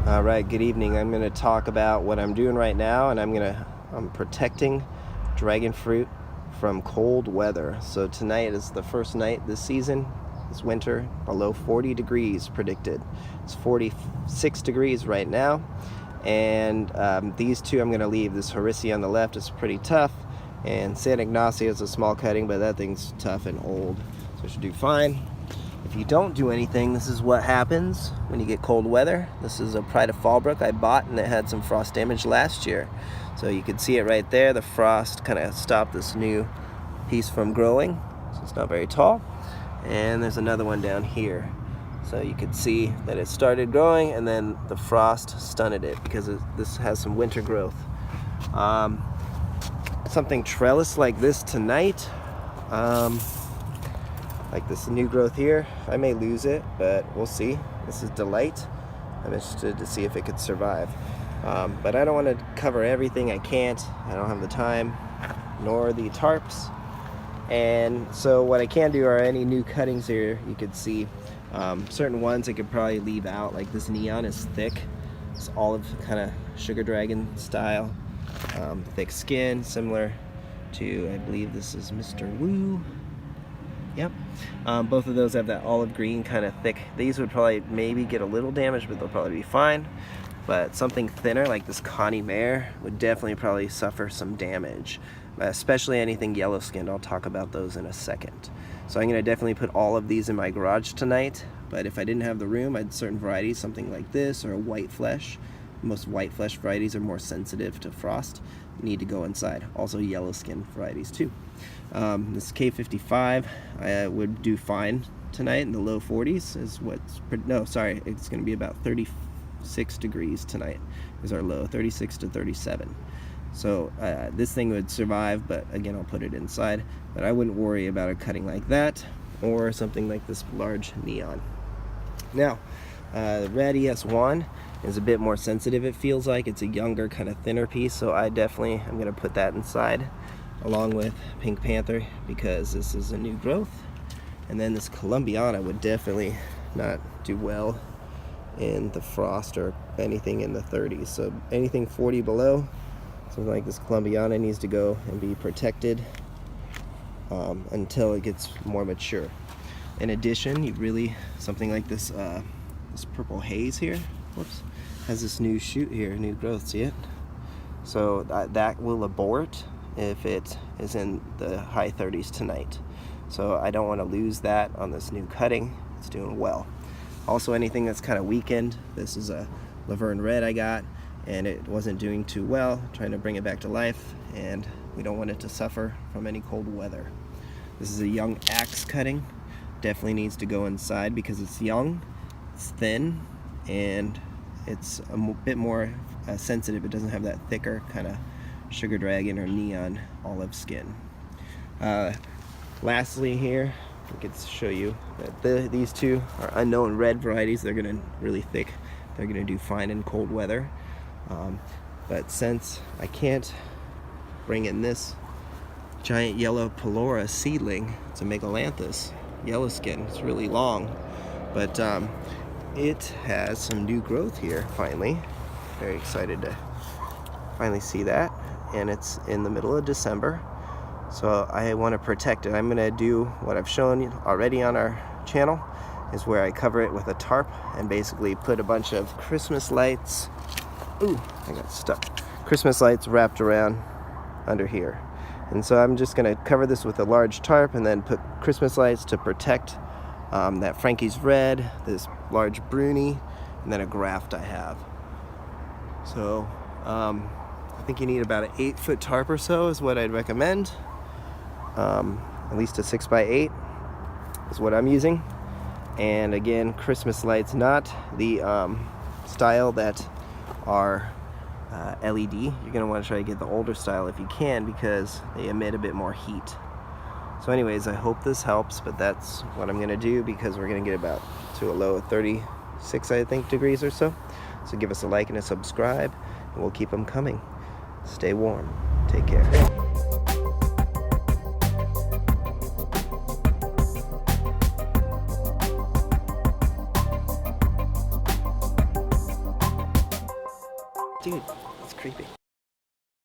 All right, good evening. I'm going to talk about what I'm doing right now, and I'm protecting dragon fruit from cold weather. So tonight is the first night this season, this winter, below 40 degrees predicted. It's 46 degrees right now, and these two I'm going to leave. This Hylocereus on the left is pretty tough, and San Ignacio is a small cutting, but that thing's tough and old, so it should do fine. If you don't do anything, this is what happens when you get cold weather. This is a Pride of Fallbrook I bought, and it had some frost damage last year. So you can see it right there. The frost kind of stopped this new piece from growing, so it's not very tall. And there's another one down here. So you can see that it started growing, and then the frost stunted it because this has some winter growth. Something trellis like this tonight. Like this new growth here, I may lose it, but we'll see. This is Delight. I'm interested to see if it could survive. But I don't want to cover everything. I can't. I don't have the time, nor the tarps. And so what I can do are any new cuttings here. You could see certain ones I could probably leave out. Like this neon is thick. It's olive kind of sugar dragon style. Thick skin, similar to, I believe this is Mr. Woo. Yep, both of those have that olive green kind of thick. These would probably maybe get a little damage, but they'll probably be fine. But something thinner like this Connie Mare would definitely probably suffer some damage, especially anything yellow skinned. I'll talk about those in a second. So I'm going to definitely put all of these in my garage tonight, but if I didn't have the room, I'd certain varieties, something like this or a white flesh. Most white flesh varieties are more sensitive to frost, need to go inside. Also yellow skin varieties too. This K55 I would do fine tonight in the low 40s is it's going to be about 36 degrees tonight is our low, 36 to 37. So this thing would survive, but again I'll put it inside. But I wouldn't worry about a cutting like that or something like this large neon. Now the red ES1 is a bit more sensitive, it feels like. It's a younger, kind of thinner piece, so I definitely am going to put that inside along with Pink Panther because this is a new growth. And then this Columbiana would definitely not do well in the frost or anything in the 30s. So anything 40 below, something like this Columbiana needs to go and be protected until it gets more mature. In addition, something like this this purple haze here, whoops, has this new shoot here, new growth, see it? So that will abort if it is in the high 30s tonight. So I don't want to lose that on this new cutting. It's doing well. Also anything that's kind of weakened, this is a Laverne Red I got, and it wasn't doing too well, trying to bring it back to life, and we don't want it to suffer from any cold weather. This is a young axe cutting, definitely needs to go inside because it's young, it's thin, and it's a bit more sensitive. It doesn't have that thicker kind of sugar dragon or neon olive skin. Lastly here, I could show you that these two are unknown red varieties. They're going to really thick. They're going to do fine in cold weather. But since I can't bring in this giant yellow Pelora seedling, it's a Megalanthus, yellow skin. It's really long, but it has some new growth here finally. Very excited to finally see that, and it's in the middle of December, so I want to protect it. I'm going to do what I've shown already on our channel, is where I cover it with a tarp and basically put a bunch of Christmas lights. Ooh, I got stuck. Christmas lights wrapped around under here. And so I'm just going to cover this with a large tarp and then put Christmas lights to protect that Frankie's Red, this large Bruni, and then a graft I have. So I think you need about an 8-foot tarp or so is what I'd recommend. At least a 6x8 is what I'm using. And again, Christmas lights, not the style that are LED. You're going to want to try to get the older style if you can because they emit a bit more heat. So anyways, I hope this helps, but that's what I'm going to do because we're going to get about to a low of 36, I think, degrees or so. So give us a like and a subscribe, and we'll keep them coming. Stay warm. Take care. Dude, it's creepy.